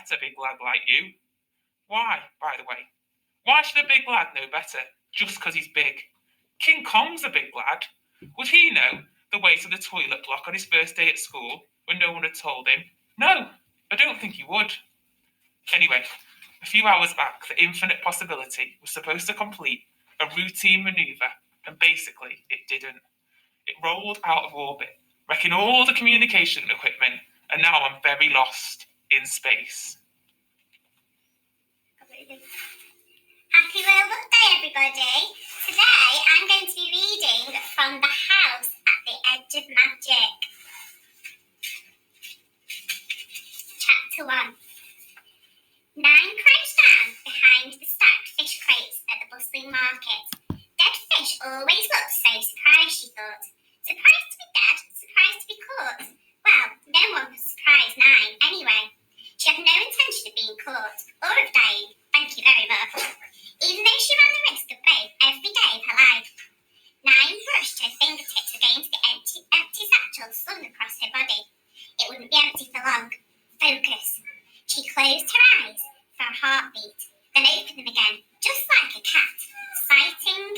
get a big lad like you. Why, by the way? Why should a big lad know better just because he's big? King Kong's a big lad. Would he know the way to the toilet block on his first day at school when no one had told him? No, I don't think he would. Anyway, a few hours back, the infinite possibility was supposed to complete a routine manoeuvre, and basically it didn't. It rolled out of orbit, wrecking all the communication equipment, and now I'm very lost in space. Happy World Book Day, everybody. Today I'm going to be reading from The House at the Edge of Magic. Chapter 1. Nine crouched down behind the stacked fish crates at the bustling market. Dead fish always looked so surprised, she thought. Surprised to be dead, surprised to be caught. Well, no one was surprised Nine, anyway. She had no intention of being caught, or of dying, thank you very much, even though she ran the risk of both every day of her life. Nine brushed her fingertips against the empty satchel slung across her body. It wouldn't be empty for long. Focus. She closed her eyes for a heartbeat, then opened them again, just like a cat, sighting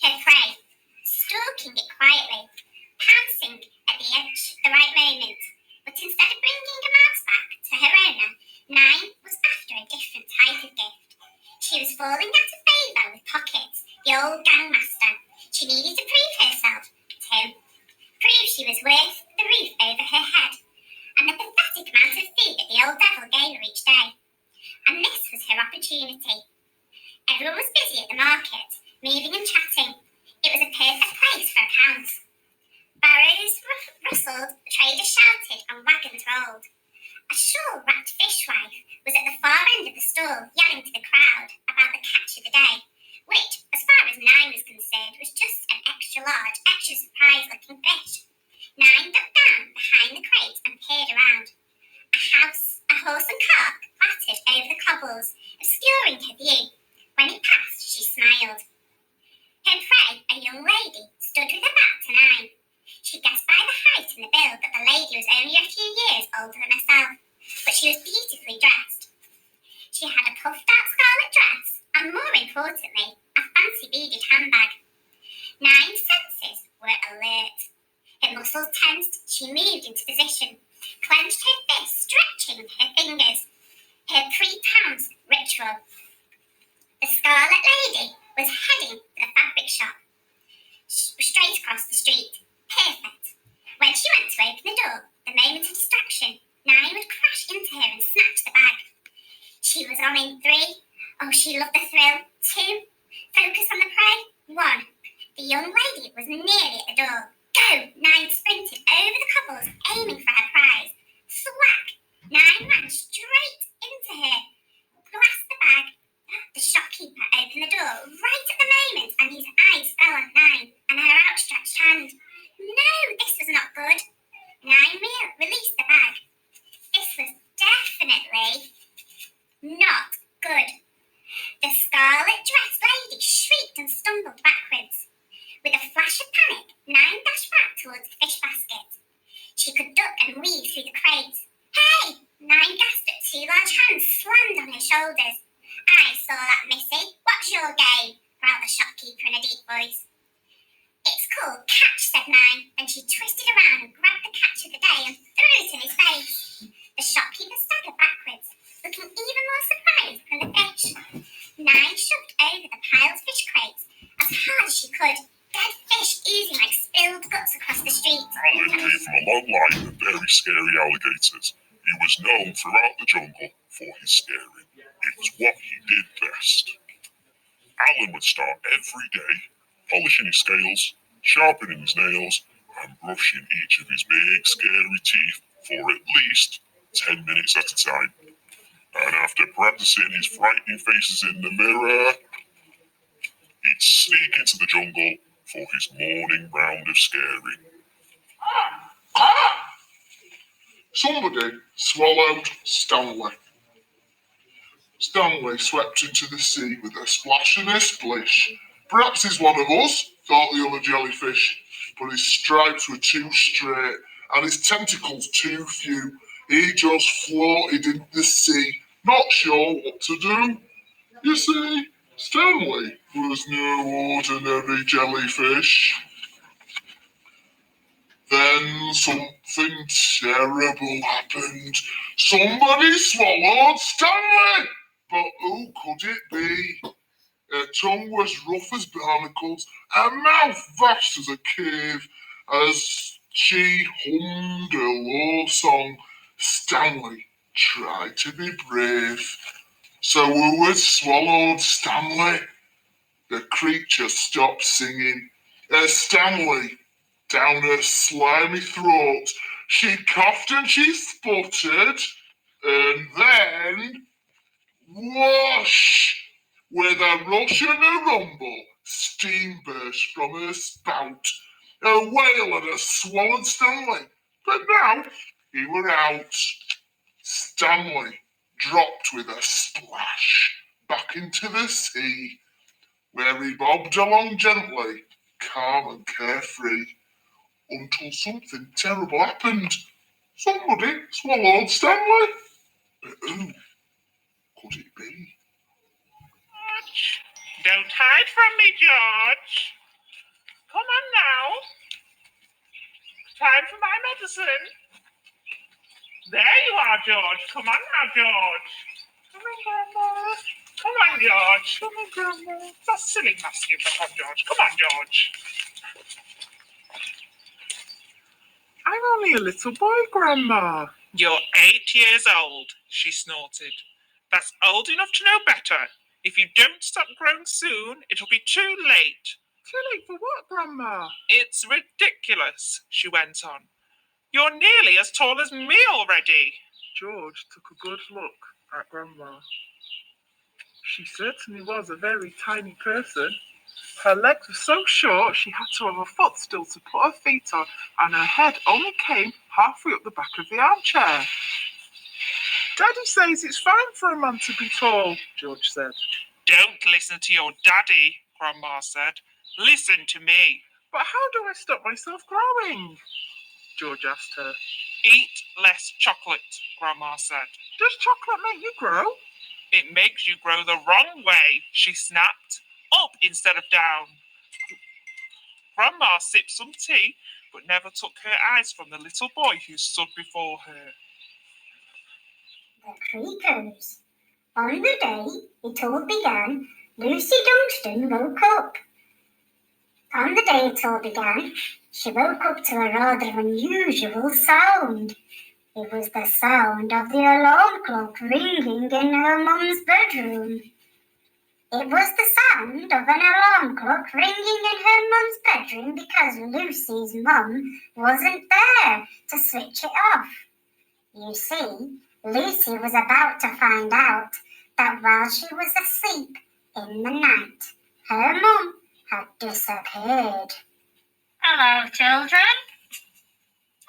her prey, stalking it quietly, pouncing at the edge at the right moment. But instead of bringing a mouse back to her owner, Nine was after a different type of gift. She was falling out of favour with Pockets, the old gangmaster. She needed to prove herself to him, prove she was worth the roof over her head, and the pathetic amount of food that the old devil gave her each day. And this was her opportunity. Everyone was busy at the market, moving and chatting. It was a perfect place for a pounce. Barrows rustled, traders shouted, and wagons rolled. A shawl-wrapped fishwife was at the far end of the stall, yelling to the crowd about the catch of the day, which, as far as Nine was concerned, was just an extra-large, extra-surprise-looking fish. Nine ducked down behind the crate and peered around. A horse and cart clattered over the cobbles, obscuring her view. When it passed, she smiled. Her prey, a young lady, stood with her back to Nine. She guessed by the height and the build that the lady was only a few years older than herself, but she was beautifully dressed. She had a puffed-out scarlet dress, and more importantly, a fancy beaded handbag. Nine's senses were alert. Her muscles tensed, she moved into position, clenched her fists, stretching her fingers. Her pre-pounce ritual. The Scarlet Lady was heading for the fabric shop, straight across the street. Perfect. When she went to open the door, the moment of distraction, Nine would crash into her and snatch the bag. She was on in 3. Oh, she loved the thrill. 2. Focus on the prey. 1. The young lady was nearly at the door. Go! Nine sprinted over the cobbles, aiming for her prize. Thwack! Nine ran straight into her, grasped the bag. The shopkeeper opened the door right at the moment, and his eyes fell on Nine and her outstretched hand. No, this was not good. Nine released the bag. This was definitely not good. The scarlet-dressed lady shrieked and stumbled backwards. With a flash of panic, Nine dashed back towards the fish basket. She could duck and weave through the crates. Hey! Nine gasped at 2 large hands slammed on her shoulders. I saw that, missy. What's your game? Growled the shopkeeper in a deep voice. It's called catch, said Nine. Then she twisted around and grabbed the catch of the day and threw it in his face. The shopkeeper staggered backwards, looking even more surprised than the fish. Nine shoved over the piled fish crates as hard as she could. Dead fish oozing like spilled guts across the street. Alan came from a long line of very scary alligators. He was known throughout the jungle for his scaring. It was what he did best. Alan would start every day polishing his scales, sharpening his nails, and brushing each of his big, scary teeth for at least 10 minutes at a time. And after practicing his frightening faces in the mirror, he'd sneak into the jungle for his morning round of scaring. Somebody swallowed Stanley. Stanley swept into the sea with a splash and a splish. Perhaps he's one of us, thought the other jellyfish, but his stripes were too straight and his tentacles too few. He just floated in the sea, not sure what to do. You see, Stanley was no ordinary jellyfish. Then something terrible happened. Somebody swallowed Stanley! But who could it be? Her tongue was rough as barnacles, her mouth vast as a cave. As she hummed a low song, Stanley tried to be brave. So who had swallowed Stanley? The creature stopped singing. Stanley, down her slimy throat, she coughed and she sputtered, and then, whoosh! With a rush and a rumble, steam burst from her spout. A whale had swallowed Stanley, but now he were out. Stanley dropped with a splash back into the sea, where he bobbed along gently, calm and carefree, until something terrible happened. Somebody swallowed Stanley. But who could it be? George, don't hide from me, George. Come on now. Time for my medicine. There you are, George. Come on now, George. Come on, Grandma. Come on, George. Come on, Grandma. That's silly mess you got on, George. Come on, George. I'm only a little boy, Grandma. You're 8 years old, she snorted. That's old enough to know better. If you don't stop growing soon, it'll be too late. Too late for what, Grandma? It's ridiculous, she went on. You're nearly as tall as me already. George took a good look at Grandma. She certainly was a very tiny person. Her legs were so short she had to have a footstool to put her feet on, and her head only came halfway up the back of the armchair. Daddy says it's fine for a man to be tall, George said. Don't listen to your daddy, Grandma said. Listen to me. But how do I stop myself growing? George asked her. Eat less chocolate, Grandma said. Does chocolate make you grow? It makes you grow the wrong way, she snapped. Up instead of down. Grandma sipped some tea, but never took her eyes from the little boy who stood before her. The creakers. On the day it all began, Lucy Dunstan woke up. On the day it all began, she woke up to a rather unusual sound. It was the sound of the alarm clock ringing in her mum's bedroom. It was the sound of an alarm clock ringing in her mum's bedroom because Lucy's mum wasn't there to switch it off. You see, Lucy was about to find out that while she was asleep in the night, her mum had disappeared. Hello, children.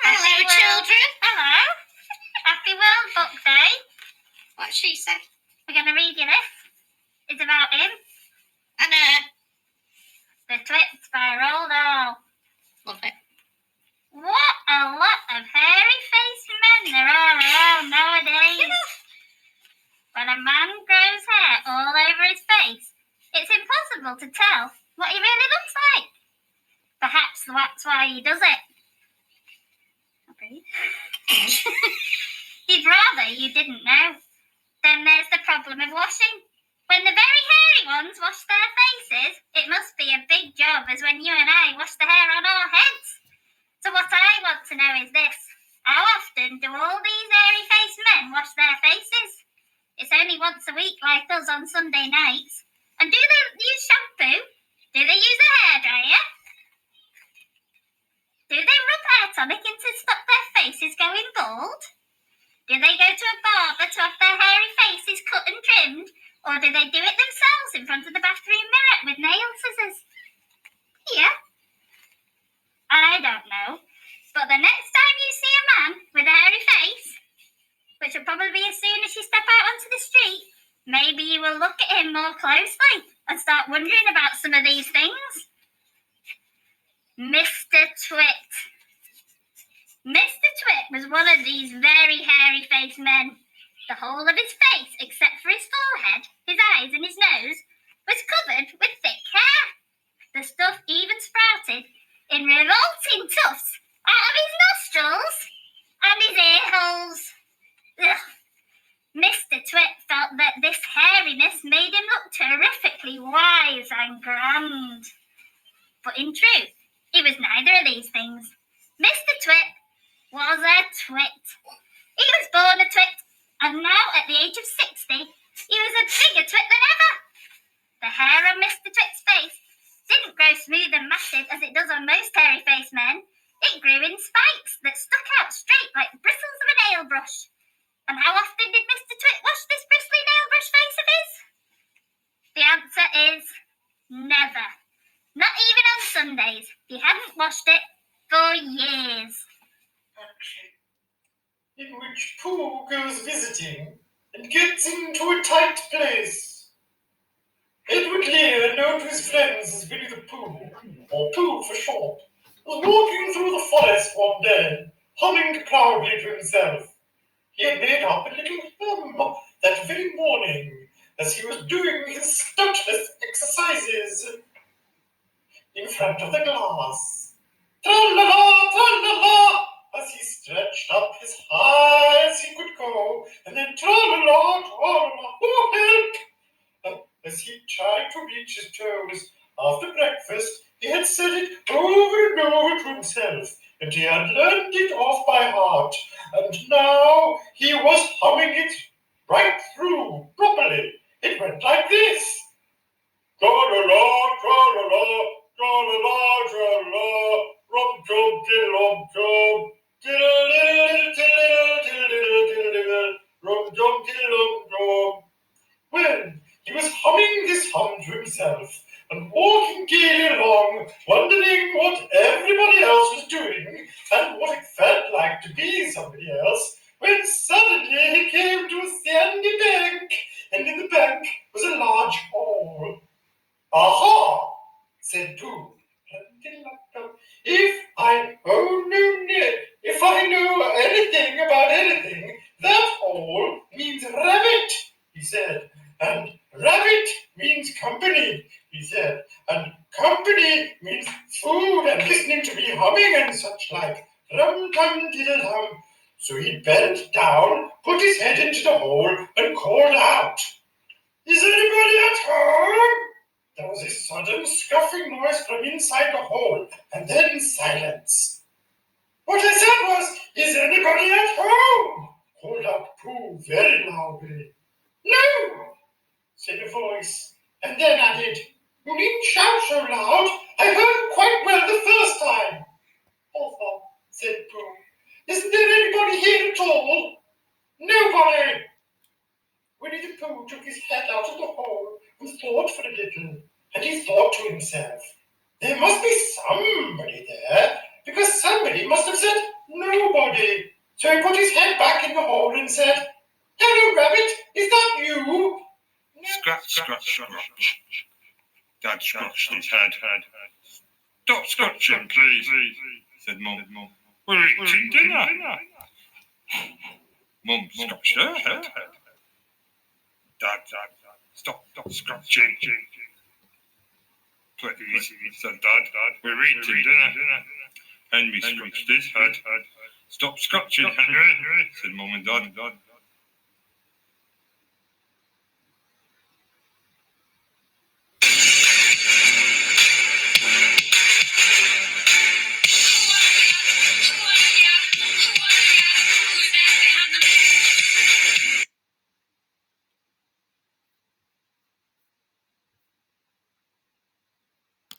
Hello, children. Hello. Happy World Book Day. What she said. We're going to read you this. It's about him. And The Twit by Roald Dahl. love it. What a lot of hairy-faced men there are around nowadays. When a man grows hair all over his face, it's impossible to tell what he really looks like. Perhaps that's why he does it. Okay. You'd rather you didn't know. Then there's the problem of washing. When the very hairy ones wash their faces, it must be a big job as when you and I wash the hair on our heads. So what I want to know is this. How often do all these hairy-faced men wash their faces? It's only once a week like us on Sunday nights. And do they use shampoo? Do they use a hairdryer? Do they rub hair tonic in to stop their faces going bald? Do they go to a barber to have their hairy faces cut and trimmed? Or do they do it themselves in front of the bathroom mirror with nail scissors? Yeah. I don't know. But the next time you see a man with a hairy face, which will probably be as soon as you step out onto the street, maybe you will look at him more closely and start wondering about some of these things. Mr. Twit. Mr. Twit was one of these very hairy-faced men. The whole of his face, except for his forehead, his eyes and his nose, was covered with thick hair. The stuff even sprouted in revolting tufts out of his nostrils and his ear holes. Ugh. Mr. Twit felt that this hairiness made him look terrifically wise and grand. But in truth, he was neither of these things. Mr. Twit was a twit. He was born a twit, and now at the age of 60, he was a bigger twit than ever. The hair on Mr. Twit's face didn't grow smooth and matted as it does on most hairy-faced men. It grew in spikes that stuck out straight like bristles of a nail brush. And how often did Mr. Twit wash this bristly nail brush face of his? The answer is never. Not even on Sundays. He hadn't washed it for years. In which Pooh goes visiting and gets into a tight place. Edward Lear, known to his friends as Winnie the Pooh, or Pooh for short, was walking through the forest one day, humming proudly to himself. He had made up a little hum that very morning as he was doing his stuntless exercises in front of the glass. Tra-la-la, tra-la-la, as he stretched up as high as he could go, and then tra-la-la, tra-la-la, oh help! As he tried to reach his toes after breakfast, he had said it over and over to himself, and he had learned it off by heart, and now he was humming it right through properly. It went like this. Tra-la-la, tra-la-la, tra-la-la, tra-la-la, rum-tum, diddle-um-tum, diddle-diddle-diddle-diddle-diddle-diddle, rum-tum, diddle-um-tum. Well, he was humming this hum to himself and walking gaily along, wondering what everybody else was doing and what it felt like to be somebody else, when suddenly he came to a sandy bank, and in the bank was a large hole. Aha, said Pooh. If I know anything about anything, that hole means rabbit, he said. And rabbit means company, he said. And company means food and listening to me humming and such like. Rum-tum-diddle-hum. So he bent down, put his head into the hole, and called out, "Is anybody at home?" There was a sudden scuffing noise from inside the hole, and then silence. What I said was, "Is anybody at home?" called out Pooh very loudly. "No," said a voice, and then added, "You needn't shout so loud. I heard quite well the first time." "Oh," said Pooh. "Isn't there anybody here at all?" "Nobody." Winnie the Pooh took his head out of the hole and thought for a little, and he thought to himself, there must be somebody there, because somebody must have said nobody. So he put his head back in the hole and said, "Hello, Rabbit, is that you?" Scratch, scratch, scratch. Dad scratched his head. "Stop scratching, please," said Mum. "We're eating dinner." Mum scratched her head. Dad, stop scratching. "Please," said Dad, "we're eating dinner." Henry scratched his head. "Stop scratching, Henry," said Mum and Dad.